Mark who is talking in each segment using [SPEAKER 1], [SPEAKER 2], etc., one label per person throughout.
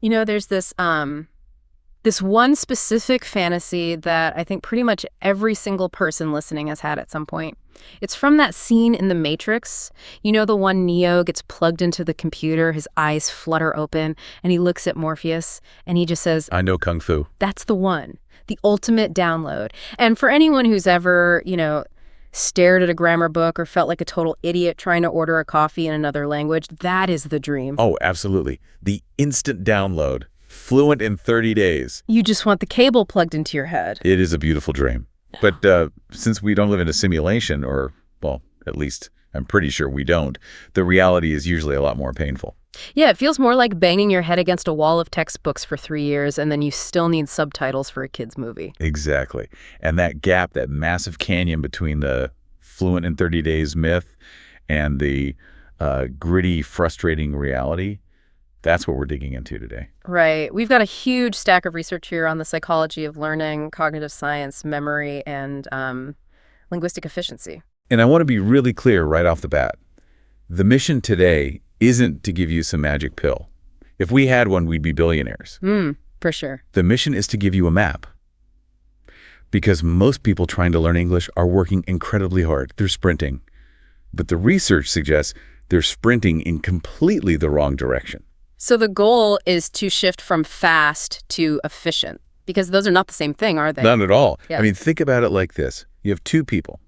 [SPEAKER 1] There's this one specific fantasy that I think pretty much every single person listening has had at some point. It's from that scene in The Matrix. The one Neo gets plugged into the computer, his eyes flutter open, and he looks at Morpheus, and he just says,
[SPEAKER 2] I know Kung Fu.
[SPEAKER 1] That's the one. The ultimate download. And for anyone who's ever, stared at a grammar book or felt like a total idiot trying to order a coffee in another language, that is the dream.
[SPEAKER 2] Oh, absolutely. The instant download. Fluent in 30 days.
[SPEAKER 1] You just want the cable plugged into your head.
[SPEAKER 2] It is a beautiful dream. But since we don't live in a simulation, or, well, at least I'm pretty sure we don't, the reality is usually a lot more painful.
[SPEAKER 1] Yeah, it feels more like banging your head against a wall of textbooks for 3 years, and then you still need subtitles for a kid's movie.
[SPEAKER 2] Exactly. And that gap, that massive canyon between the fluent in 30 days myth and the gritty, frustrating reality, that's what we're digging into today.
[SPEAKER 1] Right. We've got a huge stack of research here on the psychology of learning, cognitive science, memory, and linguistic efficiency.
[SPEAKER 2] And I want to be really clear right off the bat. The mission today isn't to give you some magic pill. If we had one, we'd be billionaires.
[SPEAKER 1] For sure.
[SPEAKER 2] The mission is to give you a map. Because most people trying to learn English are working incredibly hard. They're sprinting. But the research suggests they're sprinting in completely the wrong direction.
[SPEAKER 1] So the goal is to shift from fast to efficient, because those are not the same thing, are they?
[SPEAKER 2] Not at all.
[SPEAKER 1] Yeah.
[SPEAKER 2] I mean, think about it like this. You have two people.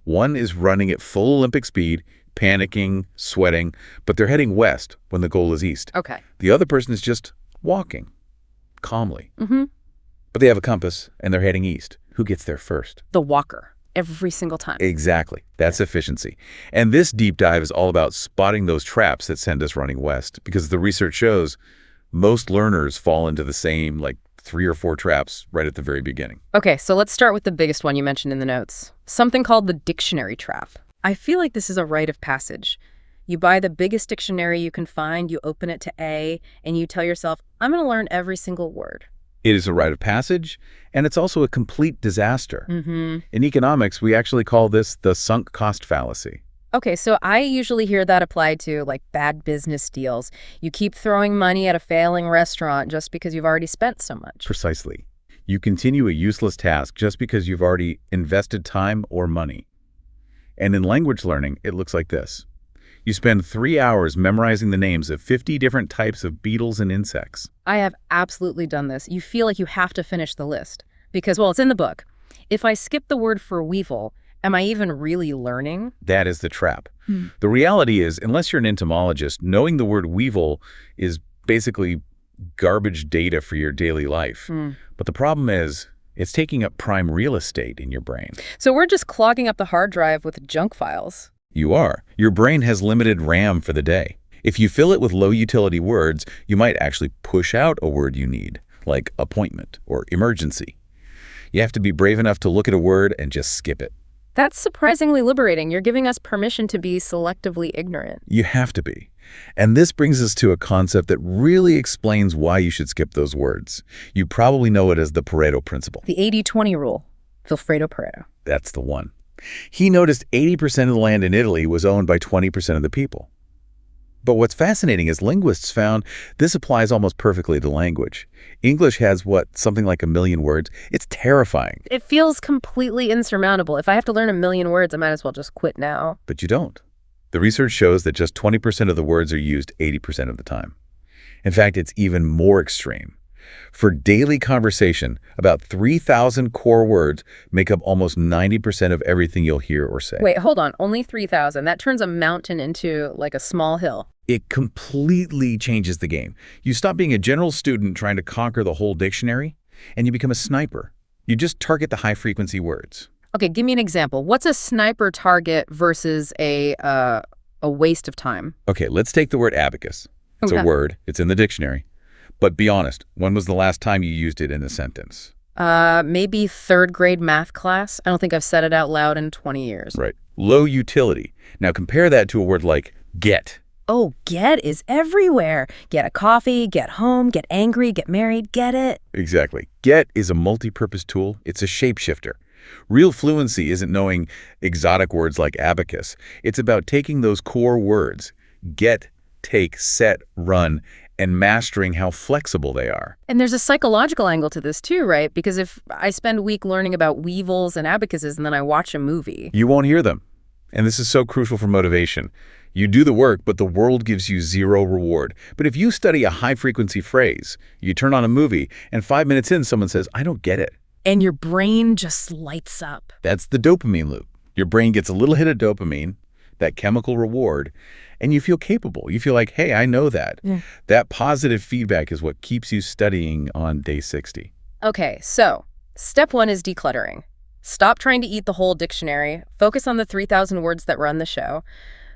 [SPEAKER 2] One is running at full Olympic speed, panicking, sweating, but they're heading west when the goal is east.
[SPEAKER 1] Okay.
[SPEAKER 2] The other person is just walking calmly.
[SPEAKER 1] Mm-hmm.
[SPEAKER 2] But they have a compass and they're heading east. Who gets there first?
[SPEAKER 1] The walker. Every single time.
[SPEAKER 2] Exactly. That's efficiency. And this deep dive is all about spotting those traps that send us running west, because the research shows most learners fall into the same 3 or 4 traps right at the very beginning.
[SPEAKER 1] Okay, so let's start with the biggest one you mentioned in the notes. Something called the dictionary trap. I feel like this is a rite of passage. You buy the biggest dictionary you can find, you open it to A, and you tell yourself, I'm going to learn every single word.
[SPEAKER 2] It is a rite of passage, and it's also a complete disaster.
[SPEAKER 1] Mm-hmm.
[SPEAKER 2] In economics, we actually call this the sunk cost fallacy.
[SPEAKER 1] Okay, so I usually hear that applied to bad business deals. You keep throwing money at a failing restaurant just because you've already spent so much.
[SPEAKER 2] Precisely. You continue a useless task just because you've already invested time or money. And in language learning, it looks like this. You spend 3 hours memorizing the names of 50 different types of beetles and insects.
[SPEAKER 1] I have absolutely done this. You feel like you have to finish the list because, well, it's in the book. If I skip the word for weevil, am I even really learning?
[SPEAKER 2] That is the trap. The reality is, unless you're an entomologist, knowing the word weevil is basically garbage data for your daily life. But the problem is, it's taking up prime real estate in your brain.
[SPEAKER 1] So we're just clogging up the hard drive with junk files.
[SPEAKER 2] You are. Your brain has limited RAM for the day. If you fill it with low-utility words, you might actually push out a word you need, like appointment or emergency. You have to be brave enough to look at a word and just skip it.
[SPEAKER 1] That's surprisingly liberating. You're giving us permission to be selectively ignorant.
[SPEAKER 2] You have to be. And this brings us to a concept that really explains why you should skip those words. You probably know it as the Pareto principle.
[SPEAKER 1] The 80-20 rule. Vilfredo Pareto.
[SPEAKER 2] That's the one. He noticed 80% of the land in Italy was owned by 20% of the people. But what's fascinating is linguists found this applies almost perfectly to language. English has, something like 1 million words? It's terrifying.
[SPEAKER 1] It feels completely insurmountable. If I have to learn 1 million words, I might as well just quit now.
[SPEAKER 2] But you don't. The research shows that just 20% of the words are used 80% of the time. In fact, it's even more extreme. For daily conversation, about 3,000 core words make up almost 90% of everything you'll hear or say.
[SPEAKER 1] Wait, hold on. Only 3,000. That turns a mountain into a small hill.
[SPEAKER 2] It completely changes the game. You stop being a general student trying to conquer the whole dictionary, and you become a sniper. You just target the high-frequency words.
[SPEAKER 1] Okay, give me an example. What's a sniper target versus a waste of time?
[SPEAKER 2] Okay, let's take the word abacus. It's a word. It's in the dictionary. But be honest, when was the last time you used it in a sentence?
[SPEAKER 1] Maybe 3rd grade math class. I don't think I've said it out loud in 20 years.
[SPEAKER 2] Right. Low utility. Now compare that to a word like get.
[SPEAKER 1] Oh, get is everywhere. Get a coffee, get home, get angry, get married, get it.
[SPEAKER 2] Exactly. Get is a multi-purpose tool. It's a shapeshifter. Real fluency isn't knowing exotic words like abacus. It's about taking those core words, get, take, set, run, and mastering how flexible they are.
[SPEAKER 1] And there's a psychological angle to this too, right? Because if I spend a week learning about weevils and abacuses and then I watch a movie,
[SPEAKER 2] You won't hear them. And this is so crucial for motivation. You do the work, but the world gives you zero reward. But if you study a high-frequency phrase, you turn on a movie, and 5 minutes in, someone says, I don't get it.
[SPEAKER 1] and your brain just lights up.
[SPEAKER 2] That's the dopamine loop. Your brain gets a little hit of dopamine, that chemical reward, and you feel capable. You feel like, hey, I know that.
[SPEAKER 1] Yeah.
[SPEAKER 2] That positive feedback is what keeps you studying on day 60.
[SPEAKER 1] Okay, so step 1 is decluttering. Stop trying to eat the whole dictionary. Focus on the 3,000 words that run the show.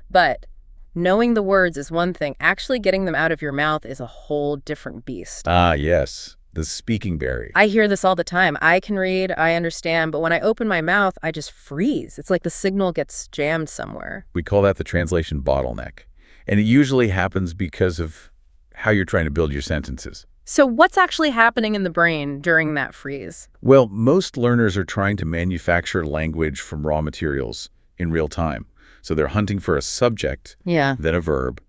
[SPEAKER 1] But knowing the words is one thing. Actually getting them out of your mouth is a whole different beast.
[SPEAKER 2] Ah, yes, the speaking berry.
[SPEAKER 1] I hear this all the time. I can read, I understand, but when I open my mouth, I just freeze. It's like the signal gets jammed somewhere.
[SPEAKER 2] We call that the translation bottleneck. And it usually happens because of how you're trying to build your sentences.
[SPEAKER 1] So what's actually happening in the brain during that freeze?
[SPEAKER 2] Well, most learners are trying to manufacture language from raw materials in real time. So they're hunting for a subject,
[SPEAKER 1] Yeah.
[SPEAKER 2] then a verb,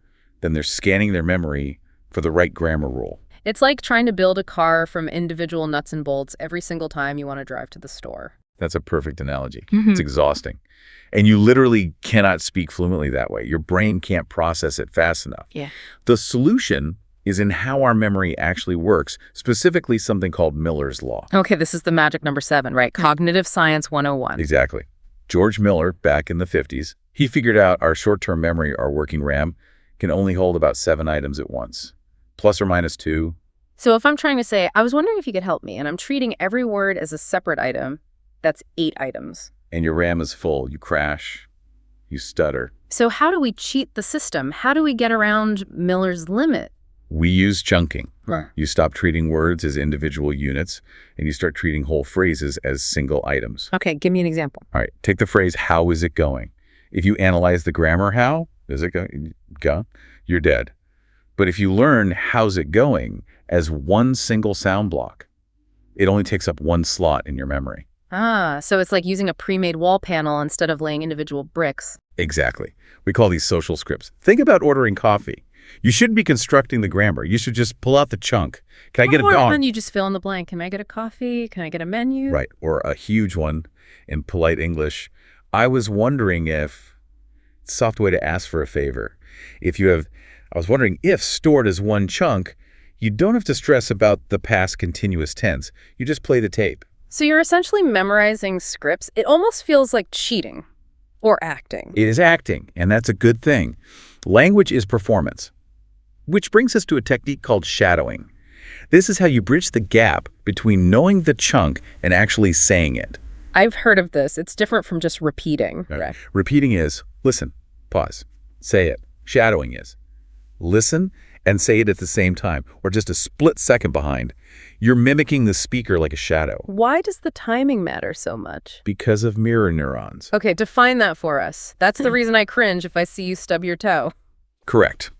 [SPEAKER 2] then they're scanning their memory for the right grammar rule.
[SPEAKER 1] It's like trying to build a car from individual nuts and bolts every single time you want to drive to the store.
[SPEAKER 2] That's a perfect analogy.
[SPEAKER 1] Mhm.
[SPEAKER 2] It's exhausting. And you literally cannot speak fluently that way. Your brain can't process it fast enough.
[SPEAKER 1] Yeah.
[SPEAKER 2] The solution is in how our memory actually works, specifically something called Miller's Law.
[SPEAKER 1] Okay, this is the magic number 7, right? Cognitive Science 101.
[SPEAKER 2] Exactly. George Miller, back in the 50s, he figured out our short-term memory, our working RAM, can only hold about 7 items at once, plus or minus 2.
[SPEAKER 1] So if I'm trying to say, I was wondering if you could help me, and I'm treating every word as a separate item, that's 8 items.
[SPEAKER 2] And your RAM is full. You crash. You stutter.
[SPEAKER 1] So how do we cheat the system? How do we get around Miller's limit?
[SPEAKER 2] We use chunking.
[SPEAKER 1] Right.
[SPEAKER 2] You stop treating words as individual units, and you start treating whole phrases as single items.
[SPEAKER 1] Okay, give me an example.
[SPEAKER 2] All right, take the phrase, how is it going? If you analyze the grammar, how is it going? You're dead. But if you learn how's it going as one single sound block, it only takes up 1 slot in your memory.
[SPEAKER 1] Ah, so it's like using a pre-made wall panel instead of laying individual bricks.
[SPEAKER 2] Exactly. We call these social scripts. Think about ordering coffee. You shouldn't be constructing the grammar. You should just pull out the chunk. Can I get a
[SPEAKER 1] Or
[SPEAKER 2] dog?
[SPEAKER 1] then you just fill in the blank. Can I get a coffee? Can I get a menu?
[SPEAKER 2] Right. Or a huge one in polite English. I was wondering if, soft way to ask for a favor. I was wondering if stored as one chunk, you don't have to stress about the past continuous tense. You just play the tape.
[SPEAKER 1] So you're essentially memorizing scripts. It almost feels like cheating or acting.
[SPEAKER 2] It is acting, and that's a good thing. Language is performance, which brings us to a technique called shadowing. This is how you bridge the gap between knowing the chunk and actually saying it.
[SPEAKER 1] I've heard of this. It's different from just repeating.
[SPEAKER 2] Right.
[SPEAKER 1] Right.
[SPEAKER 2] Repeating is listen, pause, say it. Shadowing is listen and say it at the same time, or just a split second behind. You're mimicking the speaker like a shadow.
[SPEAKER 1] Why does the timing matter so much?
[SPEAKER 2] Because of mirror neurons.
[SPEAKER 1] Okay, define that for us. That's the reason I cringe if I see you stub your toe.
[SPEAKER 2] Correct.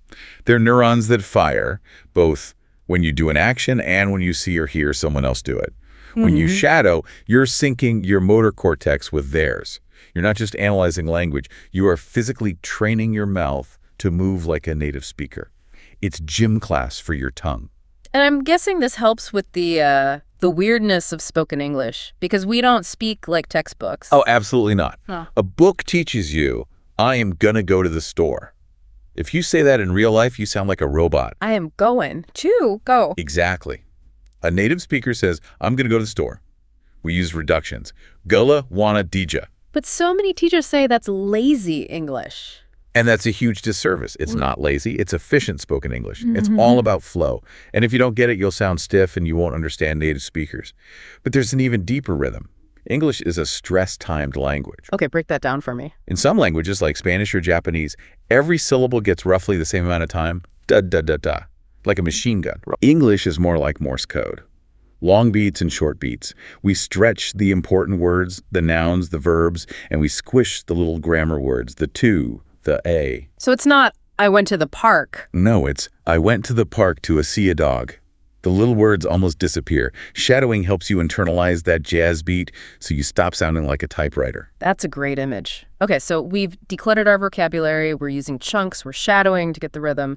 [SPEAKER 2] They're neurons that fire both when you do an action and when you see or hear someone else do it. When you shadow, you're syncing your motor cortex with theirs. You're not just analyzing language. You are physically training your mouth to move like a native speaker. It's gym class for your tongue.
[SPEAKER 1] And I'm guessing this helps with the weirdness of spoken English, because we don't speak like textbooks.
[SPEAKER 2] Oh, absolutely not.
[SPEAKER 1] No.
[SPEAKER 2] A book teaches you, I am gonna go to the store. If you say that in real life, you sound like a robot.
[SPEAKER 1] I am going to go.
[SPEAKER 2] Exactly. A native speaker says, I'm gonna go to the store. We use reductions. Gullah, wanna, dija.
[SPEAKER 1] But so many teachers say that's lazy English.
[SPEAKER 2] And that's a huge disservice. It's not lazy. It's efficient spoken English. It's all about flow. And if you don't get it, you'll sound stiff and you won't understand native speakers. But there's an even deeper rhythm. English is a stress-timed language.
[SPEAKER 1] Okay, break that down for me.
[SPEAKER 2] In some languages, like Spanish or Japanese, every syllable gets roughly the same amount of time. Da-da-da-da. Like a machine gun. English is more like Morse code. Long beats and short beats. We stretch the important words, the nouns, the verbs, and we squish the little grammar words, the to, the a.
[SPEAKER 1] So it's not, I went to the park.
[SPEAKER 2] No, it's, I went to the park to see a dog. The little words almost disappear. Shadowing helps you internalize that jazz beat so you stop sounding like a typewriter.
[SPEAKER 1] That's a great image. Okay, so we've decluttered our vocabulary, we're using chunks, we're shadowing to get the rhythm.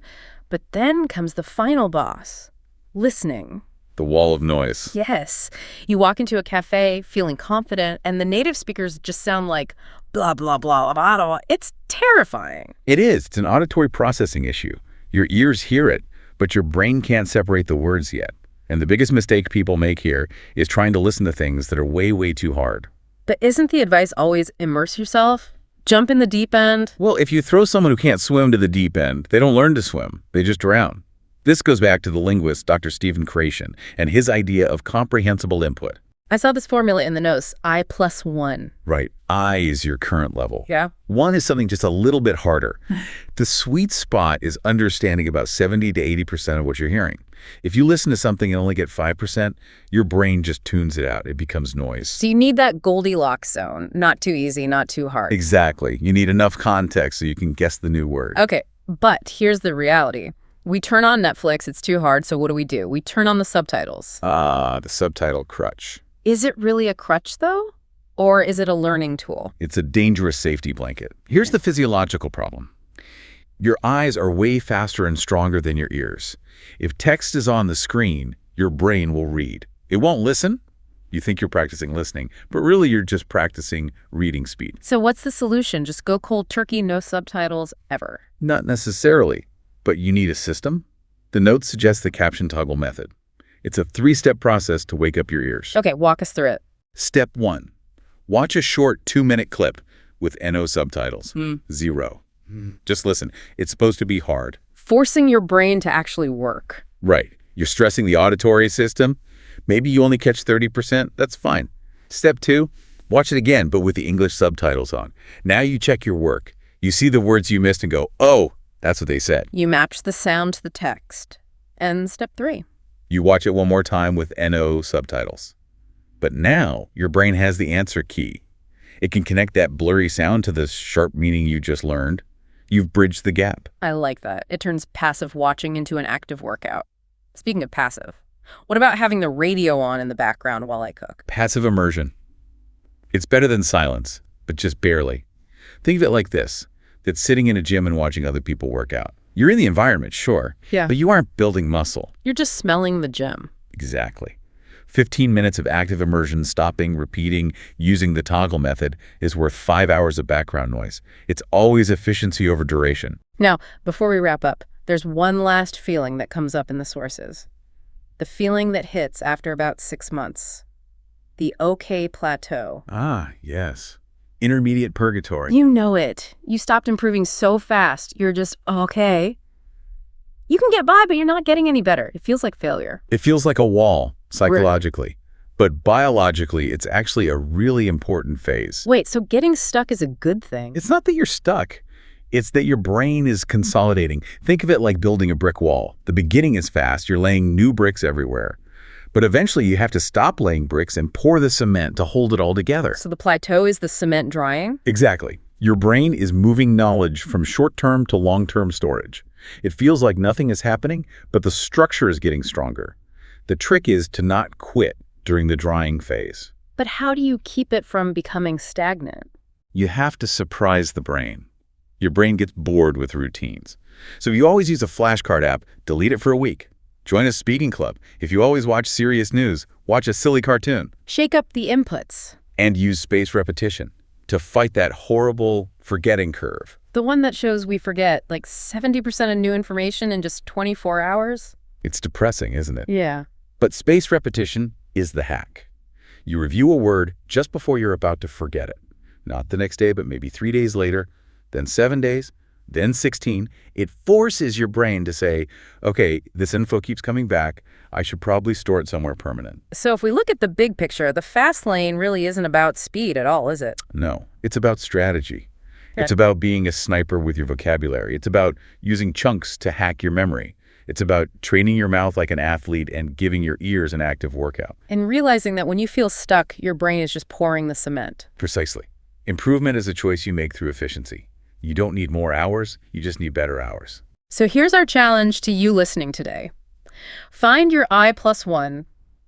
[SPEAKER 1] But then comes the final boss, listening.
[SPEAKER 2] The wall of noise.
[SPEAKER 1] Yes. You walk into a cafe feeling confident, and the native speakers just sound like blah, blah, blah, blah, blah. It's terrifying.
[SPEAKER 2] It is. It's an auditory processing issue. Your ears hear it, but your brain can't separate the words yet. And the biggest mistake people make here is trying to listen to things that are way, way too hard.
[SPEAKER 1] But isn't the advice always immerse yourself? Jump in the deep end?
[SPEAKER 2] Well, if you throw someone who can't swim to the deep end, they don't learn to swim. They just drown. This goes back to the linguist Dr. Stephen Krashen and his idea of comprehensible input.
[SPEAKER 1] I saw this formula in the notes, I+1.
[SPEAKER 2] Right. I is your current level.
[SPEAKER 1] Yeah.
[SPEAKER 2] 1 is something just a little bit harder. The sweet spot is understanding about 70 to 80% of what you're hearing. If you listen to something and only get 5%, your brain just tunes it out. It becomes noise.
[SPEAKER 1] So you need that Goldilocks zone. Not too easy, not too hard.
[SPEAKER 2] Exactly. You need enough context so you can guess the new word.
[SPEAKER 1] Okay, but here's the reality. We turn on Netflix, it's too hard, so what do? We turn on the subtitles.
[SPEAKER 2] The subtitle crutch.
[SPEAKER 1] Is it really a crutch, though? Or is it a learning tool?
[SPEAKER 2] It's a dangerous safety blanket. Here's the physiological problem. Your eyes are way faster and stronger than your ears. If text is on the screen, your brain will read. It won't listen. You think you're practicing listening, but really you're just practicing reading speed.
[SPEAKER 1] So what's the solution? Just go cold turkey, no subtitles, ever?
[SPEAKER 2] Not necessarily, but you need a system. The notes suggest the caption toggle method. It's a 3-step process to wake up your ears.
[SPEAKER 1] Okay, walk us through it.
[SPEAKER 2] Step 1. Watch a short 2-minute clip with NO subtitles. 0. Just listen. It's supposed to be hard.
[SPEAKER 1] Forcing your brain to actually work.
[SPEAKER 2] Right. You're stressing the auditory system. Maybe you only catch 30%. That's fine. Step 2. Watch it again, but with the English subtitles on. Now you check your work. You see the words you missed and go, oh, that's what they said.
[SPEAKER 1] You match the sound to the text. And step 3.
[SPEAKER 2] You watch it one more time with NO subtitles. But now your brain has the answer key. It can connect that blurry sound to the sharp meaning you just learned. You've bridged the gap.
[SPEAKER 1] I like that. It turns passive watching into an active workout. Speaking of passive, what about having the radio on in the background while I cook?
[SPEAKER 2] Passive immersion. It's better than silence, but just barely. Think of it like this, that sitting in a gym and watching other people work out. You're in the environment, sure,
[SPEAKER 1] Yeah.
[SPEAKER 2] but you aren't building muscle.
[SPEAKER 1] You're just smelling the gym.
[SPEAKER 2] Exactly. 15 minutes of active immersion, stopping, repeating, using the toggle method is worth 5 hours of background noise. It's always efficiency over duration.
[SPEAKER 1] Now, before we wrap up, there's one last feeling that comes up in the sources. The feeling that hits after about 6 months. The okay plateau.
[SPEAKER 2] Ah, yes. Intermediate purgatory.
[SPEAKER 1] You know it. You stopped improving so fast. You're just okay. You can get by, but you're not getting any better. It feels like failure.
[SPEAKER 2] It feels like a wall, psychologically. But biologically, it's actually a really important phase.
[SPEAKER 1] Wait, so getting stuck is a good thing?
[SPEAKER 2] It's not that you're stuck. It's that your brain is consolidating. Think of it like building a brick wall. The beginning is fast. You're laying new bricks everywhere. But eventually you have to stop laying bricks and pour the cement to hold it all together.
[SPEAKER 1] So the plateau is the cement drying?
[SPEAKER 2] Exactly. Your brain is moving knowledge from short-term to long-term storage. It feels like nothing is happening, but the structure is getting stronger. The trick is to not quit during the drying phase.
[SPEAKER 1] But how do you keep it from becoming stagnant?
[SPEAKER 2] You have to surprise the brain. Your brain gets bored with routines. So if you always use a flashcard app, delete it for a week. Join a speaking club. If you always watch serious news, watch a silly cartoon.
[SPEAKER 1] Shake up the inputs.
[SPEAKER 2] And use spaced repetition to fight that horrible forgetting curve.
[SPEAKER 1] The one that shows we forget like 70% of new information in just 24 hours?
[SPEAKER 2] It's depressing, isn't it?
[SPEAKER 1] Yeah.
[SPEAKER 2] But spaced repetition is the hack. You review a word just before you're about to forget it. Not the next day, but maybe 3 days later, then 7 days, then 16. It forces your brain to say, okay, this info keeps coming back. I should probably store it somewhere permanent.
[SPEAKER 1] So if we look at the big picture, the fast lane really isn't about speed at all, is it?
[SPEAKER 2] No, it's about strategy.
[SPEAKER 1] Yeah.
[SPEAKER 2] It's about being a sniper with your vocabulary. It's about using chunks to hack your memory. It's about training your mouth like an athlete and giving your ears an active workout.
[SPEAKER 1] And realizing that when you feel stuck, your brain is just pouring the cement.
[SPEAKER 2] Precisely. Improvement is a choice you make through efficiency. You don't need more hours, you just need better hours.
[SPEAKER 1] So here's our challenge to you listening today. Find your I+1.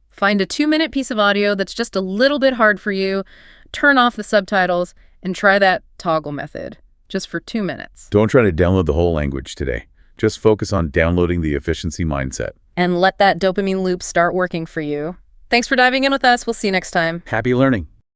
[SPEAKER 1] Find a 2-minute piece of audio that's just a little bit hard for you, turn off the subtitles, and try that toggle method, just for 2 minutes.
[SPEAKER 2] Don't try to download the whole language today. Just focus on downloading the efficiency mindset.
[SPEAKER 1] And let that dopamine loop start working for you. Thanks for diving in with us. We'll see you next time.
[SPEAKER 2] Happy learning.